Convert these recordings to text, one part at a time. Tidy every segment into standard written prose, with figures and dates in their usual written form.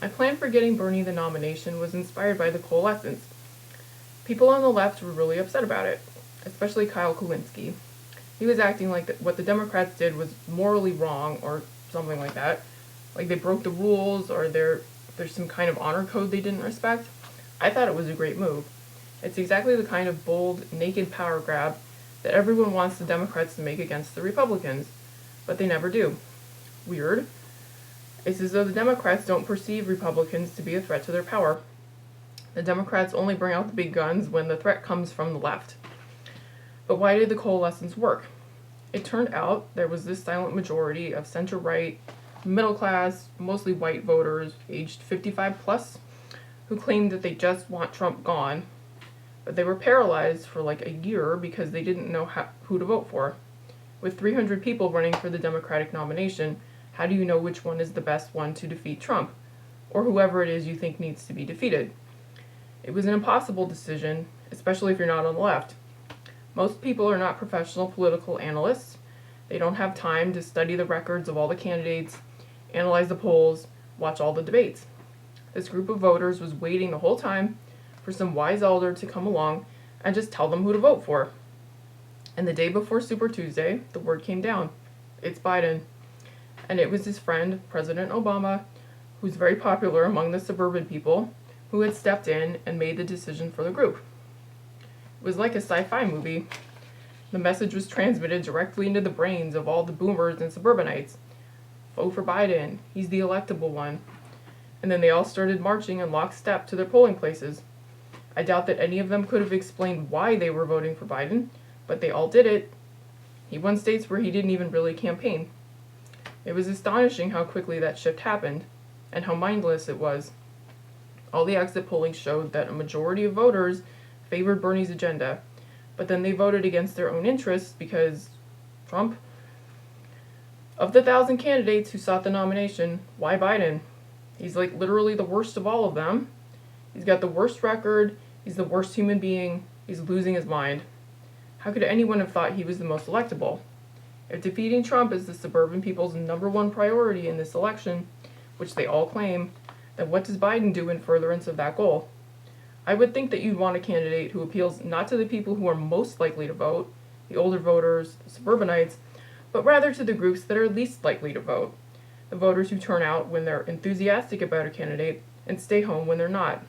My plan for getting Bernie the nomination was inspired by the coalescence. People on the left were really upset about it, especially Kyle Kulinski. He was acting like what the Democrats did was morally wrong or something like that. Like they broke the rules or there's some kind of honor code they didn't respect. I thought it was a great move. It's exactly the kind of bold, naked power grab that everyone wants the Democrats to make against the Republicans, but they never do. Weird. It's as though the Democrats don't perceive Republicans to be a threat to their power. The Democrats only bring out the big guns when the threat comes from the left. But why did the coalescence work? It turned out there was this silent majority of center-right, middle-class, mostly white voters aged 55 plus who claimed that they just want Trump gone, but they were paralyzed for like a year because they didn't know who to vote for. With 300 people running for the Democratic nomination, how do you know which one is the best one to defeat Trump, or whoever it is you think needs to be defeated? It was an impossible decision, especially if you're not on the left. Most people are not professional political analysts. They don't have time to study the records of all the candidates, analyze the polls, watch all the debates. This group of voters was waiting the whole time for some wise elder to come along and just tell them who to vote for. And the day before Super Tuesday, the word came down. It's Biden. And it was his friend, President Obama, who's very popular among the suburban people, who had stepped in and made the decision for the group. It was like a sci-fi movie. The message was transmitted directly into the brains of all the boomers and suburbanites. Vote for Biden. He's the electable one. And then they all started marching in lockstep to their polling places. I doubt that any of them could have explained why they were voting for Biden, but they all did it. He won states where he didn't even really campaign. It was astonishing how quickly that shift happened, and how mindless it was. All the exit polling showed that a majority of voters favored Bernie's agenda, but then they voted against their own interests because Trump. Of the 1,000 candidates who sought the nomination, why Biden? He's like literally the worst of all of them. He's got the worst record, he's the worst human being, he's losing his mind. How could anyone have thought he was the most electable? If defeating Trump is the suburban people's number one priority in this election, which they all claim, then what does Biden do in furtherance of that goal? I would think that you'd want a candidate who appeals not to the people who are most likely to vote, the older voters, the suburbanites, but rather to the groups that are least likely to vote, the voters who turn out when they're enthusiastic about a candidate and stay home when they're not.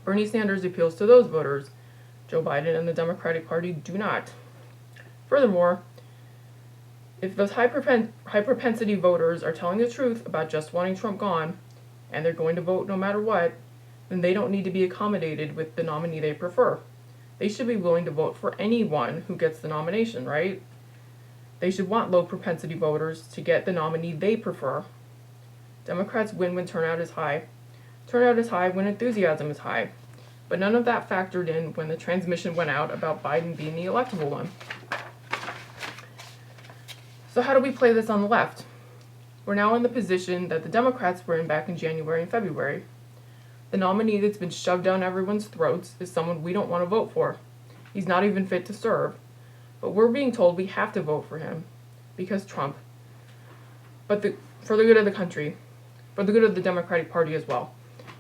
Bernie Sanders appeals to those voters. Joe Biden and the Democratic Party do not. Furthermore, if those high propensity voters are telling the truth about just wanting Trump gone, and they're going to vote no matter what, then they don't need to be accommodated with the nominee they prefer. They should be willing to vote for anyone who gets the nomination, right? They should want low propensity voters to get the nominee they prefer. Democrats win when turnout is high. Turnout is high when enthusiasm is high. But none of that factored in when the transmission went out about Biden being the electable one. So how do we play this on the left? We're now in the position that the Democrats were in back in January and February. The nominee that's been shoved down everyone's throats is someone we don't want to vote for. He's not even fit to serve. But we're being told we have to vote for him because Trump. But for the good of the country, for the good of the Democratic Party as well.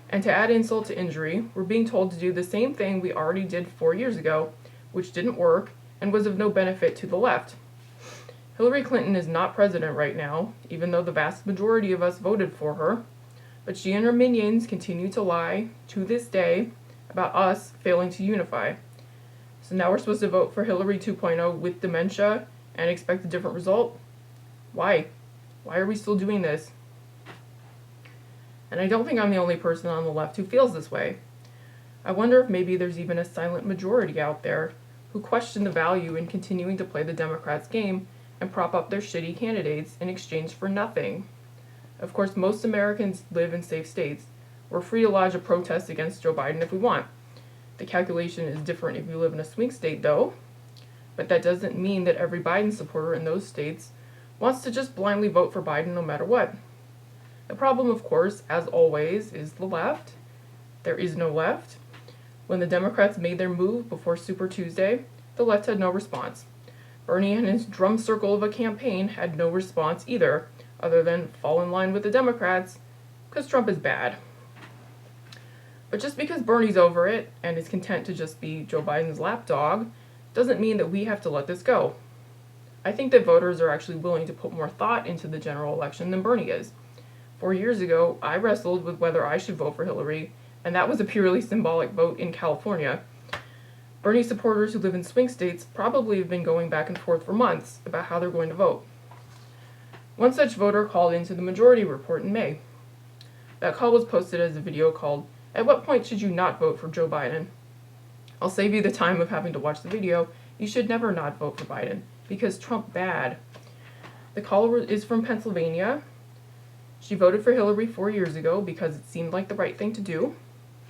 And to add insult to injury, we're being told to do the same thing we already did 4 years ago, which didn't work and was of no benefit to the left. Hillary Clinton is not president right now, even though the vast majority of us voted for her, but she and her minions continue to lie, to this day, about us failing to unify. So now we're supposed to vote for Hillary 2.0 with dementia and expect a different result? Why? Why are we still doing this? And I don't think I'm the only person on the left who feels this way. I wonder if maybe there's even a silent majority out there who question the value in continuing to play the Democrats' game and prop up their shitty candidates in exchange for nothing. Of course, most Americans live in safe states. We're free to lodge a protest against Joe Biden if we want. The calculation is different if you live in a swing state, though. But that doesn't mean that every Biden supporter in those states wants to just blindly vote for Biden no matter what. The problem, of course, as always, is the left. There is no left. When the Democrats made their move before Super Tuesday, the left had no response. Bernie and his drum circle of a campaign had no response either, other than fall in line with the Democrats, because Trump is bad. But just because Bernie's over it and is content to just be Joe Biden's lapdog doesn't mean that we have to let this go. I think that voters are actually willing to put more thought into the general election than Bernie is. 4 years ago, I wrestled with whether I should vote for Hillary, and that was a purely symbolic vote in California. Bernie supporters who live in swing states probably have been going back and forth for months about how they're going to vote. One such voter called into the Majority Report in May. That call was posted as a video called, "At what point should you not vote for Joe Biden?" I'll save you the time of having to watch the video. You should never not vote for Biden, because Trump bad. The caller is from Pennsylvania. She voted for Hillary 4 years ago because it seemed like the right thing to do,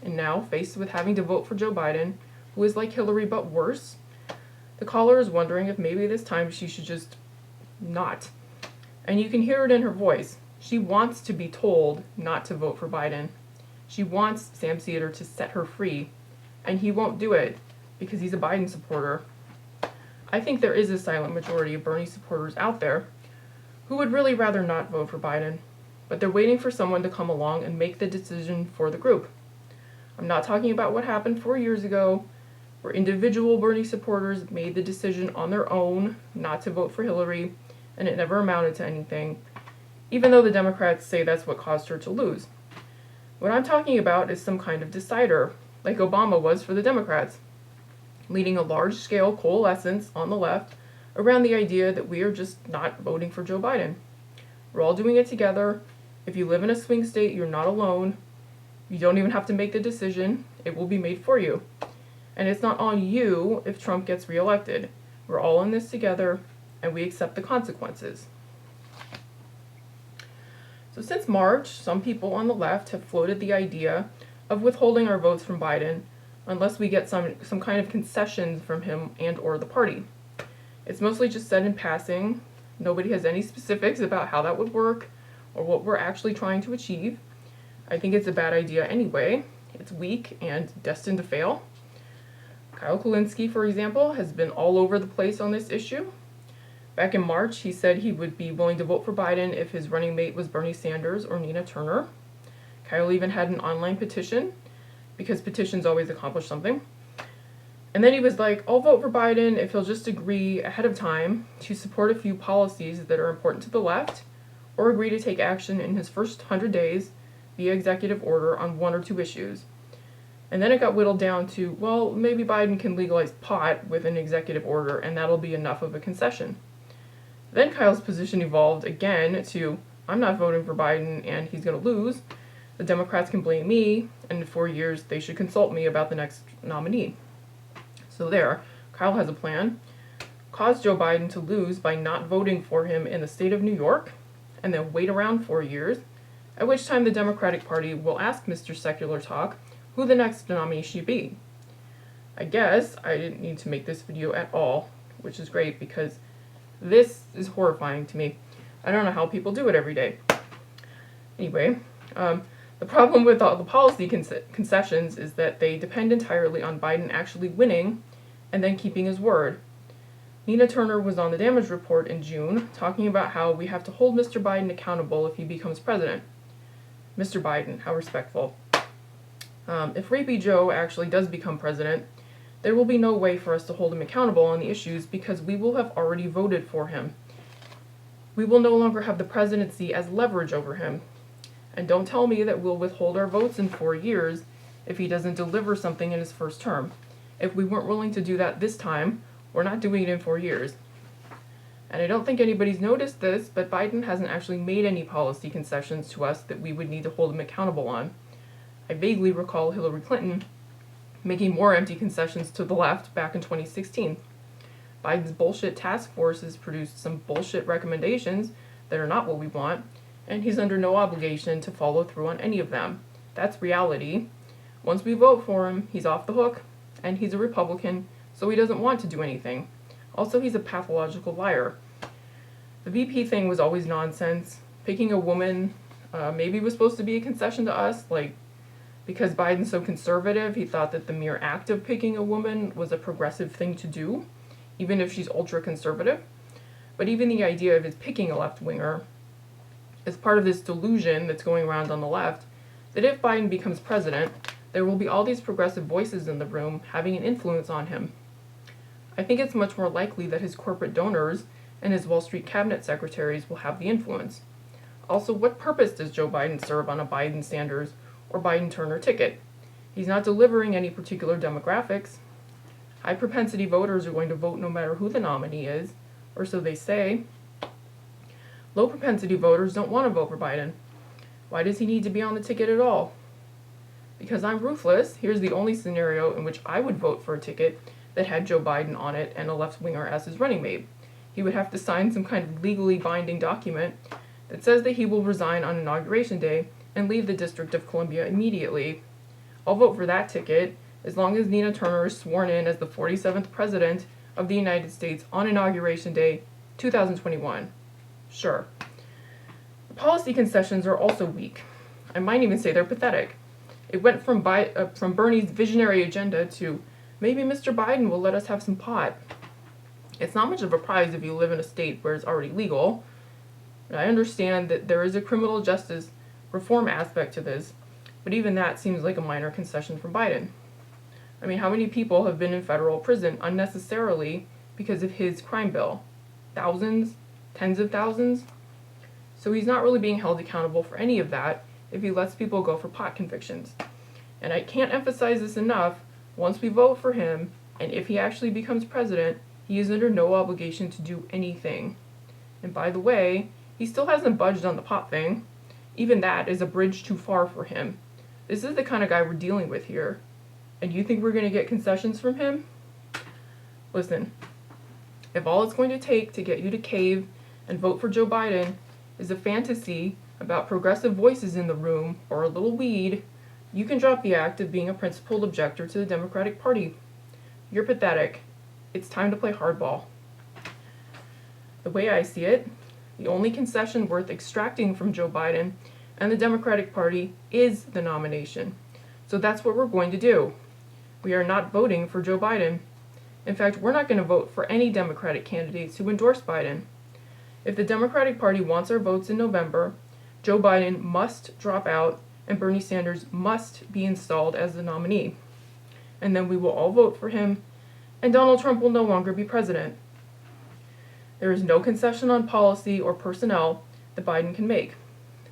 and now, faced with having to vote for Joe Biden, who is like Hillary but worse, the caller is wondering if maybe this time she should just not. And you can hear it in her voice. She wants to be told not to vote for Biden. She wants Sam Cedar to set her free, and he won't do it because he's a Biden supporter. I think there is a silent majority of Bernie supporters out there who would really rather not vote for Biden, but they're waiting for someone to come along and make the decision for the group. I'm not talking about what happened 4 years ago, where individual Bernie supporters made the decision on their own not to vote for Hillary, and it never amounted to anything, even though the Democrats say that's what caused her to lose. What I'm talking about is some kind of decider, like Obama was for the Democrats, leading a large-scale coalescence on the left around the idea that we are just not voting for Joe Biden. We're all doing it together. If you live in a swing state, you're not alone. You don't even have to make the decision. It will be made for you. And it's not on you if Trump gets reelected. We're all in this together, and we accept the consequences. So since March, some people on the left have floated the idea of withholding our votes from Biden unless we get some kind of concessions from him and or the party. It's mostly just said in passing. Nobody has any specifics about how that would work or what we're actually trying to achieve. I think it's a bad idea anyway. It's weak and destined to fail. Kyle Kulinski, for example, has been all over the place on this issue. Back in March, he said he would be willing to vote for Biden if his running mate was Bernie Sanders or Nina Turner. Kyle even had an online petition, because petitions always accomplish something. And then he was like, I'll vote for Biden if he'll just agree ahead of time to support a few policies that are important to the left, or agree to take action in his first 100 days via executive order on 1 or 2 issues. And then it got whittled down to, well, maybe Biden can legalize pot with an executive order, and that'll be enough of a concession. Then Kyle's position evolved again to, I'm not voting for Biden and he's going to lose. The Democrats can blame me, and in 4 years they should consult me about the next nominee. So there, Kyle has a plan. Cause Joe Biden to lose by not voting for him in the state of New York, and then wait around 4 years, at which time the Democratic Party will ask Mr. Secular Talk who the next nominee should be. I guess I didn't need to make this video at all, which is great because this is horrifying to me. I don't know how people do it every day. Anyway, the problem with all the policy concessions is that they depend entirely on Biden actually winning and then keeping his word. Nina Turner was on the Damage Report in June talking about how we have to hold Mr. Biden accountable if he becomes president. Mr. Biden, how respectful. If Rapey Joe actually does become president, there will be no way for us to hold him accountable on the issues because we will have already voted for him. We will no longer have the presidency as leverage over him. And don't tell me that we'll withhold our votes in 4 years if he doesn't deliver something in his first term. If we weren't willing to do that this time, we're not doing it in 4 years. And I don't think anybody's noticed this, but Biden hasn't actually made any policy concessions to us that we would need to hold him accountable on. I vaguely recall Hillary Clinton making more empty concessions to the left back in 2016. Biden's bullshit task force has produced some bullshit recommendations that are not what we want, and he's under no obligation to follow through on any of them. That's reality. Once we vote for him, he's off the hook, and he's a Republican, so he doesn't want to do anything. Also, he's a pathological liar. The VP thing was always nonsense. Picking a woman maybe was supposed to be a concession to us, like, because Biden's so conservative, he thought that the mere act of picking a woman was a progressive thing to do, even if she's ultra-conservative. But even the idea of his picking a left-winger, As part of this delusion that's going around on the left, that if Biden becomes president, there will be all these progressive voices in the room having an influence on him. I think it's much more likely that his corporate donors and his Wall Street cabinet secretaries will have the influence. Also, what purpose does Joe Biden serve on a Biden-Sanders or Biden-Turner ticket? He's not delivering any particular demographics. High-propensity voters are going to vote no matter who the nominee is, or so they say. Low-propensity voters don't want to vote for Biden. Why does he need to be on the ticket at all? Because I'm ruthless, here's the only scenario in which I would vote for a ticket that had Joe Biden on it and a left-winger as his running mate. He would have to sign some kind of legally binding document that says that he will resign on Inauguration Day and leave the District of Columbia immediately. I'll vote for that ticket as long as Nina Turner is sworn in as the 47th President of the United States on Inauguration Day, 2021. Sure. The policy concessions are also weak. I might even say they're pathetic. It went from Bernie's visionary agenda to maybe Mr. Biden will let us have some pot. It's not much of a prize if you live in a state where it's already legal. I understand that there is a criminal justice reform aspect to this, but even that seems like a minor concession from Biden. I mean, how many people have been in federal prison unnecessarily because of his crime bill? Thousands? Tens of thousands? So he's not really being held accountable for any of that if he lets people go for pot convictions. And I can't emphasize this enough, once we vote for him, and if he actually becomes president, he is under no obligation to do anything. And by the way, he still hasn't budged on the pot thing. Even that is a bridge too far for him. This is the kind of guy we're dealing with here. And you think we're going to get concessions from him? Listen, if all it's going to take to get you to cave and vote for Joe Biden is a fantasy about progressive voices in the room or a little weed, you can drop the act of being a principled objector to the Democratic Party. You're pathetic. It's time to play hardball. The way I see it, the only concession worth extracting from Joe Biden and the Democratic Party is the nomination. So that's what we're going to do. We are not voting for Joe Biden. In fact, we're not going to vote for any Democratic candidates who endorse Biden. If the Democratic Party wants our votes in November, Joe Biden must drop out and Bernie Sanders must be installed as the nominee. And then we will all vote for him, and Donald Trump will no longer be president. There is no concession on policy or personnel that Biden can make.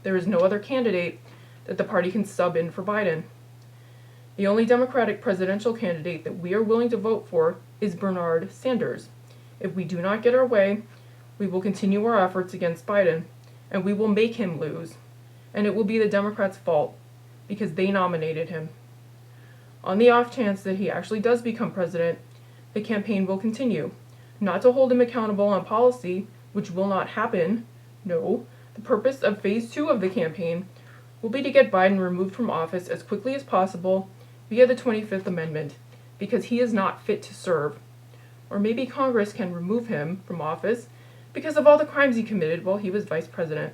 There is no other candidate that the party can sub in for Biden. The only Democratic presidential candidate that we are willing to vote for is Bernard Sanders. If we do not get our way, we will continue our efforts against Biden, and we will make him lose. And it will be the Democrats' fault, because they nominated him. On the off chance that he actually does become president, the campaign will continue. Not to hold him accountable on policy, which will not happen. No, the purpose of phase 2 of the campaign will be to get Biden removed from office as quickly as possible via the 25th Amendment, because he is not fit to serve. Or maybe Congress can remove him from office because of all the crimes he committed while he was vice president.